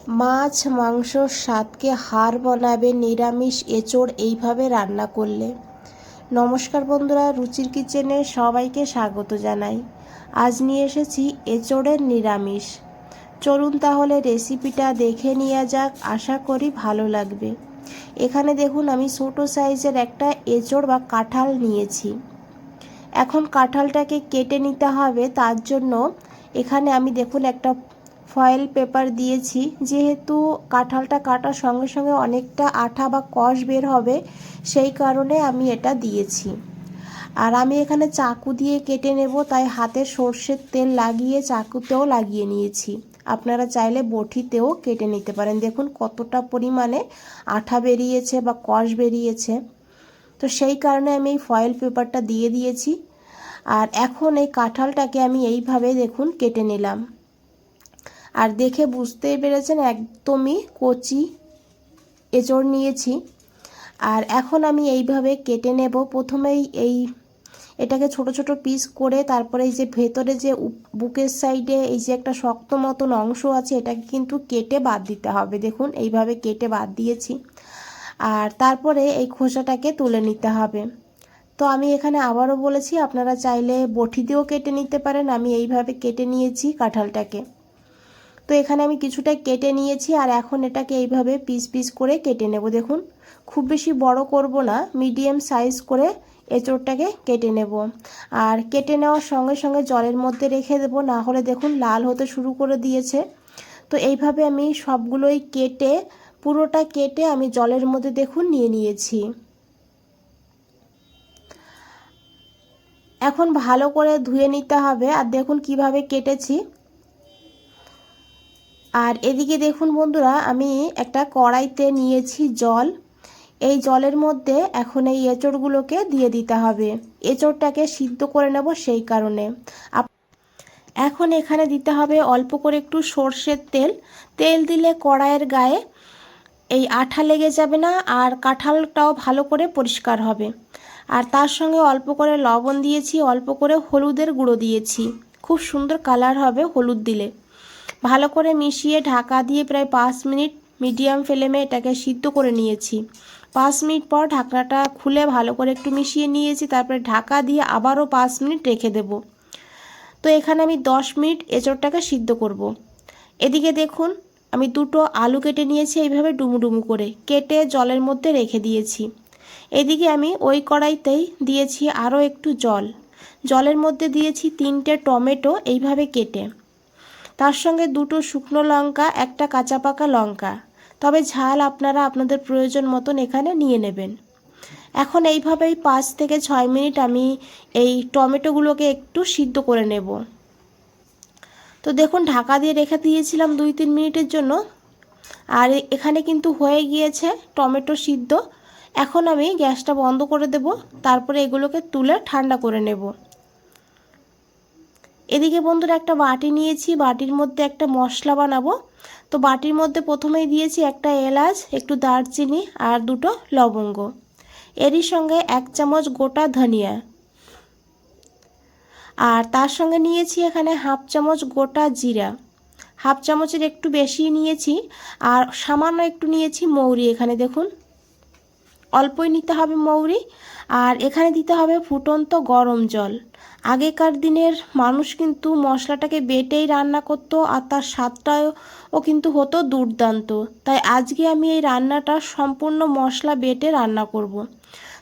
মাছ মাংসর স্বাদকে হার বানাবে নিরামিষ এঁচোড় এইভাবে রান্না করলে। নমস্কার বন্ধুরা, রুচির কিচেনে সবাইকে স্বাগত জানাই। আজ নিয়ে এসেছি এঁচোড়ের নিরামিষ। চলুন তাহলে রেসিপিটা দেখে নেওয়া যাক, আশা করি ভালো লাগবে। এখানে দেখুন আমি ছোটো সাইজের একটা এঁচোড় বা কাঁঠাল নিয়েছি। এখন কাঁঠালটাকে কেটে নিতে হবে, তার জন্য এখানে আমি দেখুন একটা ফয়েল পেপার দিয়েছি। যেহেতু কাঁঠালটা কাটার সঙ্গে সঙ্গে অনেকটা আঠা বা কষ বের হবে, সেই কারণে আমি এটা দিয়েছি। আর আমি এখানে চাকু দিয়ে কেটে নেব, তাই হাতে সর্ষের তেল লাগিয়ে চাকুতেও লাগিয়ে নিয়েছি। আপনারা চাইলে বটিতেও কেটে নিতে পারেন। দেখুন কতটা পরিমাণে আঠা বেরিয়েছে বা কষ বেরিয়েছে। তো সেই কারণে আমি এই ফয়েল পেপারটা দিয়ে দিয়েছি। আর এখন এই কাঁঠালটাকে আমি এইভাবে দেখুন কেটে নিলাম। আর দেখে বুঝতেই পেরেছেন একদমই কচি এঁচোড় নিয়েছি। আর এখন আমি এইভাবে কেটে নেব। প্রথমেই এটাকে ছোট ছোট পিস করে তারপরে এই যে ভেতরে যে বুকের সাইডে এই যে একটা শক্ত মতন অংশ আছে, এটাকে কিন্তু কেটে বাদ দিতে হবে। দেখুন এইভাবে কেটে বাদ দিয়েছি। আর তারপরে এই খোসাটাকে তুলে নিতে হবে। তো আমি এখানে আবারও বলেছি, আপনারা চাইলে বটি দিয়েও কেটে নিতে পারেন। আমি এইভাবে কেটে নিয়েছি কাঁঠালটাকে। তো এখানে আমি কিছুটা কেটে নিয়েছি আর এখন এটাকে এইভাবে পিস পিস করে কেটে নেব। দেখুন খুব বেশি বড় করব না, মিডিয়াম সাইজ করে এঁচোড়টাকে কেটে নেব। আর কেটে নেওয়ার সঙ্গে সঙ্গে জলের মধ্যে রেখে দেব, না হলে দেখুন লাল হতে শুরু করে দিয়েছে। তো এইভাবে আমি সবগুলোই কেটে পুরোটা কেটে আমি জলের মধ্যে দেখুন নিয়ে নিয়েছি। এখন ভালো করে ধুয়ে নিতে হবে। আর দেখুন কিভাবে কেটেছি। আর এদিকে দেখুন বন্ধুরা, আমি একটা কড়াইতে নিয়েছি জল। এই জলের মধ্যে এখন এই এঁচোড়গুলোকে দিয়ে দিতে হবে। এঁচোড়টাকে সিদ্ধ করে নেব, সেই কারণে এখন এখানে দিতে হবে অল্প করে একটু সর্ষের তেল। তেল দিলে কড়াইয়ের গায়ে এই আঠা লেগে যাবে না, আর কাঁঠালটাও ভালো করে পরিষ্কার হবে। আর তার সঙ্গে অল্প করে লবণ দিয়েছি, অল্প করে হলুদের গুঁড়ো দিয়েছি। খুব সুন্দর কালার হবে হলুদ দিলে। ভালো করে মিশিয়ে ঢাকা দিয়ে প্রায় 5 মিনিট মিডিয়াম ফ্লেমে এটাকে সিদ্ধ করে নিয়েছি। 5 মিনিট পর ঢাকনাটা খুলে ভালো করে একটু মিশিয়ে নিয়েছি। তারপরে ঢাকা দিয়ে আবারও 5 মিনিট রেখে দেব। তো এখানে আমি 10 মিনিট এঁচোড়টাকে সিদ্ধ করব। এদিকে দেখুন আমি দুটো আলু কেটে নিয়েছি, এইভাবে ডুমু ডুমু করে কেটে জলের মধ্যে রেখে দিয়েছি। এদিকে আমি ওই কড়াইতেই দিয়েছি আরও একটু জল। জলের মধ্যে দিয়েছি 3টে টমেটো এইভাবে কেটে, তার সঙ্গে 2টো শুকনো লঙ্কা, একটা কাঁচা পাকা লঙ্কা। তবে ঝাল আপনারা আপনাদের প্রয়োজন মতন এখানে নিয়ে নেবেন। এখন এইভাবেই 5 থেকে 6 মিনিট আমি এই টমেটোগুলোকে একটু সিদ্ধ করে নেব। তো দেখুন ঢাকা দিয়ে রেখে দিয়েছিলাম 2-3 মিনিটের জন্য। আর এখানে কিন্তু হয়ে গিয়েছে টমেটো সিদ্ধ। এখন আমি গ্যাসটা বন্ধ করে দেব, তারপরে এগুলোকে তুলে ঠান্ডা করে নেব। এদিকে বন্ধুরা একটা বাটি নিয়েছি, বাটির মধ্যে একটা মশলা বানাবো। তো বাটির মধ্যে প্রথমেই দিয়েছি একটা এলাচ, একটু দারচিনি আর 2টো লবঙ্গ। এরই সঙ্গে 1 চামচ গোটা ধনিয়া। আর তার সঙ্গে নিয়েছি এখানে 1/2 চামচ গোটা জিরা। 1/2 চামচের একটু বেশি নিয়েছি। আর সামান্য একটু নিয়েছি মৌরি। এখানে দেখুন অল্পই নিতে হবে মৌরি। আর এখানে দিতে হবে ফুটন্ত গরম জল। আগেকার দিনের মানুষ কিন্তু মশলাটাকে বেটেই রান্না করতো, আর তার স্বাদটাও কিন্তু হতো দুর্দান্ত। তাই আজকে আমি এই রান্নাটা সম্পূর্ণ মশলা বেটে রান্না করব।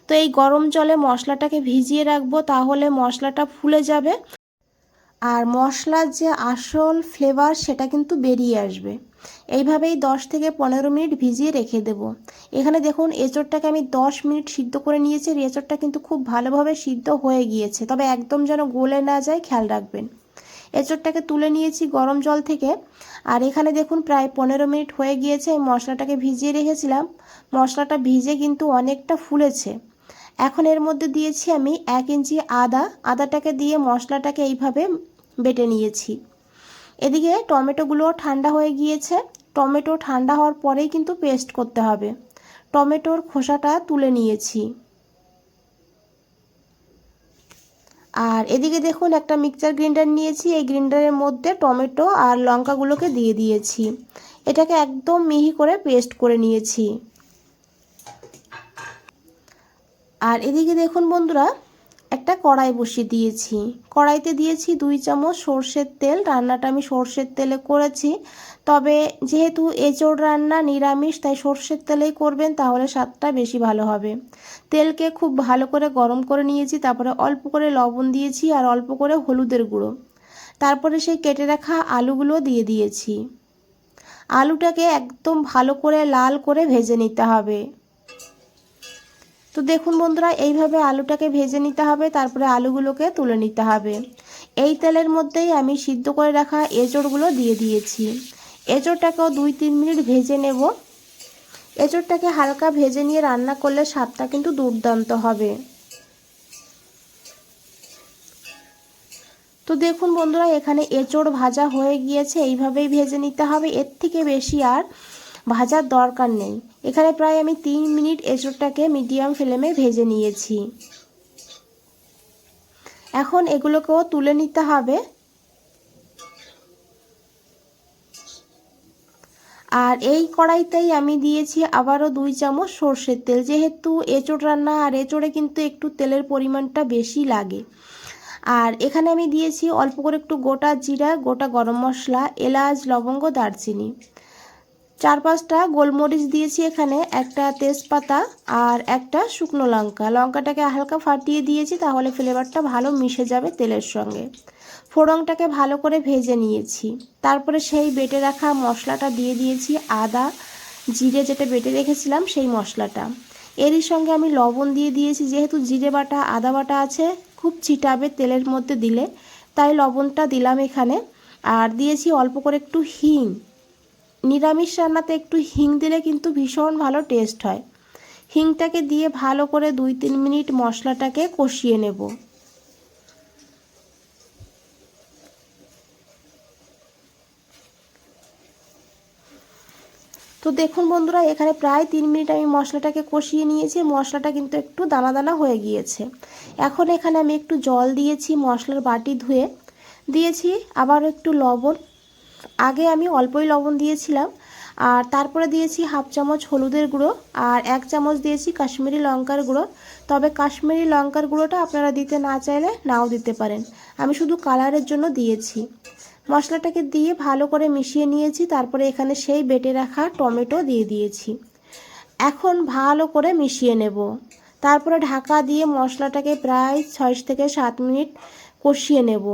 তো এই গরম জলে মশলাটাকে ভিজিয়ে রাখবো, তাহলে মশলাটা ফুলে যাবে আর মশলার যে আসল ফ্লেভার সেটা কিন্তু বেরিয়ে আসবে। এইভাবেই 10 থেকে 15 মিনিট ভিজিয়ে রেখে দেব। এখানে দেখুন এঁচোড়টাকে আমি 10 মিনিট সিদ্ধ করে নিয়েছি। এঁচোড়টা কিন্তু খুব ভালোভাবে সিদ্ধ হয়ে গিয়েছে, তবে একদম যেন গলে না যায় খেয়াল রাখবেন। এঁচোড়টাকে তুলে নিয়েছি গরম জল থেকে। আর এখানে দেখুন প্রায় 15 মিনিট হয়ে গিয়েছে। এই মশলাটাকে ভিজিয়ে রেখেছিলাম, মশলাটা ভিজে কিন্তু অনেকটা ফুলেছে। এখন এর মধ্যে দিয়েছি আমি 1 ইঞ্চি আদাটাকে দিয়ে মশলাটাকে এইভাবে বেটে নিয়েছি। এদিকে টমেটোগুলো ঠান্ডা হয়ে গিয়েছে। টমেটো ঠান্ডা হওয়ার পরেই কিন্তু পেস্ট করতে হবে। টমেটোর খোসাটা তুলে নিয়েছি। আর এদিকে দেখুন একটা মিক্সচার গ্রাইন্ডার নিয়েছি। এই গ্রাইন্ডারের মধ্যে টমেটো আর লঙ্কাগুলোকে দিয়ে দিয়েছি। এটাকে একদম মিহি করে পেস্ট করে নিয়েছি। আর এদিকে দেখুন বন্ধুরা, একটা কড়াই বসিয়ে দিয়েছি। কড়াইতে দিয়েছি 2 চামচ সর্ষের তেল। রান্নাটা আমি সর্ষের তেলে করেছি, তবে যেহেতু এঁচোড় রান্না নিরামিষ, তাই সর্ষের তেলেই করবেন, তাহলে স্বাদটা বেশি ভালো হবে। তেলকে খুব ভালো করে গরম করে নিয়েছি, তারপরে অল্প করে লবণ দিয়েছি আর অল্প করে হলুদের গুঁড়ো। তারপরে সেই কেটে রাখা আলুগুলো দিয়ে দিয়েছি। আলুটাকে একদম ভালো করে লাল করে ভেজে নিতে হবে। তো দেখুন বন্ধুরা, এইভাবে আলুটাকে ভেজে নিতে হবে, তারপরে আলুগুলোকে তুলে নিতে হবে। এই তেলের মধ্যেই আমি সিদ্ধ করে রাখা এঁচোড়গুলো দিয়ে দিয়েছি। এঁচোড়টাকেও 2-3 মিনিট ভেজে নেব। এঁচোড়টাকে হালকা ভেজে নিয়ে রান্না করলে স্বাদটা কিন্তু দুর্দান্ত হবে। তো দেখুন বন্ধুরা, এখানে এঁচোড় ভাজা হয়ে গিয়েছে। এইভাবেই ভেজে নিতে হবে, এর থেকে বেশি আর ভাজার দরকার নেই। এখানে প্রায় আমি 3 মিনিট এঁচোড়টাকে মিডিয়াম ফ্লেমে ভেজে নিয়েছি। এখন এগুলোকেও তুলে নিতে হবে। আর এই কড়াইতেই আমি দিয়েছি আবারও 2 চামচ সর্ষের তেল। যেহেতু এঁচোড় রান্না, আর এঁচোড়ে কিন্তু একটু তেলের পরিমাণটা বেশি লাগে। আর এখানে আমি দিয়েছি অল্প করে একটু গোটা জিরা, গোটা গরম মশলা, এলাচ, লবঙ্গ, দারচিনি, 4-5টা গোলমরিচ দিয়েছি এখানে, একটা তেজপাতা আর একটা শুকনো লঙ্কা। লঙ্কাটাকে হালকা ফাটিয়ে দিয়েছি, তাহলে ফ্লেভারটা ভালো মিশে যাবে তেলের সঙ্গে। ফোড়নটাকে ভালো করে ভেজে নিয়েছি। তারপরে সেই বেটে রাখা মশলাটা দিয়ে দিয়েছি, আদা জিরে যেটা বেটে রেখেছিলাম সেই মশলাটা। এরই সঙ্গে আমি লবণ দিয়ে দিয়েছি, যেহেতু জিরে বাটা আদা বাটা আছে, খুব ছিটাবে তেলের মধ্যে দিলে, তাই লবণটা দিলাম এখানে। আর দিয়েছি অল্প করে একটু হিং। নিরামিষ রান্নাতে একটু হিং দিলে কিন্তু ভীষণ ভালো টেস্ট হয়। হিংটাকে দিয়ে ভালো করে 2-3 মিনিট মশলাটাকে কষিয়ে নেব। তো দেখুন বন্ধুরা, এখানে প্রায় 3 মিনিট আমি মশলাটাকে কষিয়ে নিয়েছি। মশলাটা কিন্তু একটু দানা দানা হয়ে গিয়েছে। এখন এখানে আমি একটু জল দিয়েছি, মশলার বাটি ধুয়ে দিয়েছি, আবার একটু লবণ। আগে আমি অল্পই লবণ দিয়েছিলাম। আর তারপরে দিয়েছি 1/2 চামচ হলুদের গুঁড়ো আর 1 চামচ দিয়েছি কাশ্মীরি লঙ্কার গুঁড়ো। তবে কাশ্মীরি লঙ্কার গুঁড়োটা আপনারা দিতে না চাইলে নাও দিতে পারেন, আমি শুধু কালারের জন্য দিয়েছি। মশলাটাকে দিয়ে ভালো করে মিশিয়ে নিয়েছি। তারপরে এখানে সেই বেটে রাখা টমেটো দিয়ে দিয়েছি। এখন ভালো করে মিশিয়ে নেব। তারপরে ঢাকা দিয়ে মশলাটাকে প্রায় 6 থেকে 7 মিনিট কষিয়ে নেব।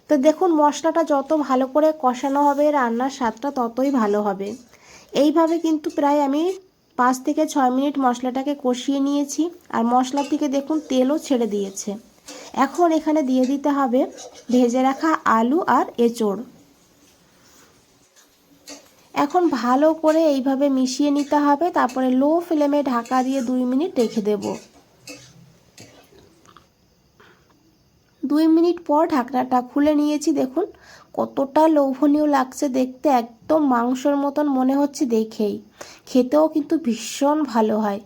তো দেখুন, মশলাটা যত ভালো করে কষানো হবে, রান্নার স্বাদটা ততই ভালো হবে। এইভাবে কিন্তু প্রায় আমি 5 থেকে 6 মিনিট মশলাটাকে কষিয়ে নিয়েছি। আর মশলা থেকে দেখুন তেলও ছেড়ে দিয়েছে। এখন এখানে দিয়ে দিতে হবে ভেজে রাখা আলু আর এঁচোড়। এখন ভালো করে এইভাবে মিশিয়ে নিতে হবে। তারপরে লো ফ্লেমে ঢাকা দিয়ে 2 মিনিট রেখে দেব। 2 মিনিট পর ঢাকনাটা খুলে নিয়েছি। দেখুন কতটা লোভনীয় লাগছে দেখতে, একদম মাংসের মতন মনে হচ্ছে দেখেই। খেতেও কিন্তু ভীষণ ভালো হয়।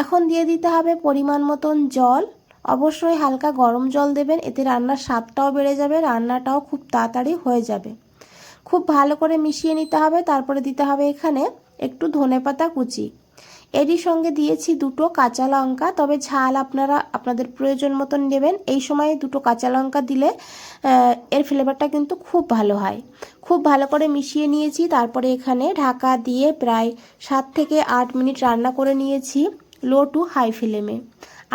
এখন দিয়ে দিতে হবে পরিমাণ মতন জল। অবশ্যই হালকা গরম জল দেবেন, এতে রান্নার স্বাদটাও বেড়ে যাবে, রান্নাটাও খুব তাড়াতাড়ি হয়ে যাবে। খুব ভালো করে মিশিয়ে নিতে হবে। তারপরে দিতে হবে এখানে একটু ধনেপাতা কুচি। এরই সঙ্গে দিয়েছি 2টো কাঁচা লঙ্কা, তবে ঝাল আপনারা আপনাদের প্রয়োজন মতন নেবেন। এই সময় 2টো কাঁচা লঙ্কা দিলে এর ফ্লেভারটা কিন্তু খুব ভালো হয়। খুব ভালো করে মিশিয়ে নিয়েছি। তারপরে এখানে ঢাকা দিয়ে প্রায় 7 থেকে 8 মিনিট রান্না করে নিয়েছি লো টু হাই ফ্লেমে।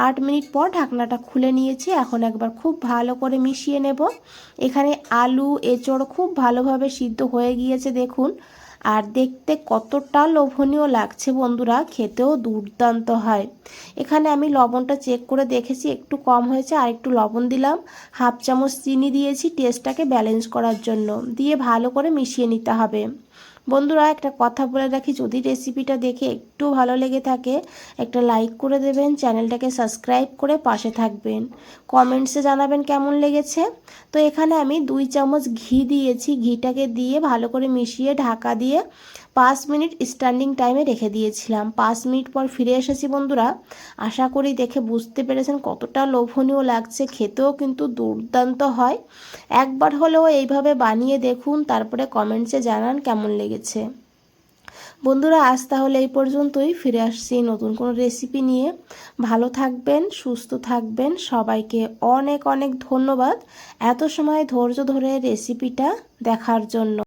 8 মিনিট পর ঢাকনাটা খুলে নিয়েছি। এখন একবার খুব ভালো করে মিশিয়ে নেব। এখানে আলু এঁচোড় খুব ভালোভাবে সিদ্ধ হয়ে গিয়েছে দেখুন। আর দেখতে কতটা লোভনীয় লাগছে বন্ধুরা, খেতেও দুর্দান্ত হয়। এখানে আমি লবণটা চেক করে দেখেছি, একটু কম হয়েছে, আর একটু লবণ দিলাম। 1/2 চামচ চিনি দিয়েছি টেস্টটাকে ব্যালেন্স করার জন্য। দিয়ে ভালো করে মিশিয়ে নিতে হবে। বন্ধুরা একটা কথা বলে রাখি, যদি রেসিপিটা দেখে একটু ভালো লেগে থাকে একটা লাইক করে দেবেন, চ্যানেলটাকে সাবস্ক্রাইব করে পাশে থাকবেন, কমেন্টসে জানাবেন কেমন লেগেছে। তো এখানে আমি 2 চামচ ঘি দিয়েছি। ঘিটাকে দিয়ে ভালো করে মিশিয়ে ঢাকা দিয়ে 5 মিনিট স্ট্যান্ডিং টাইমে রেখে দিয়েছিলাম। 5 মিনিট পর ফিরে এসেছি বন্ধুরা। আশা করি দেখে বুঝতে পেরেছেন কতটা লোভনীয় লাগছে, খেতেও কিন্তু দুর্দান্ত হয়। একবার হলেও এইভাবে বানিয়ে দেখুন, তারপরে কমেন্টসে জানান কেমন লেগেছে। বন্ধুরা আজ তাহলে এই পর্যন্তই, ফিরে আসছি নতুন কোনো রেসিপি নিয়ে। ভালো থাকবেন, সুস্থ থাকবেন, সবাইকে অনেক অনেক ধন্যবাদ এত সময় ধৈর্য ধরে রেসিপিটা দেখার জন্য।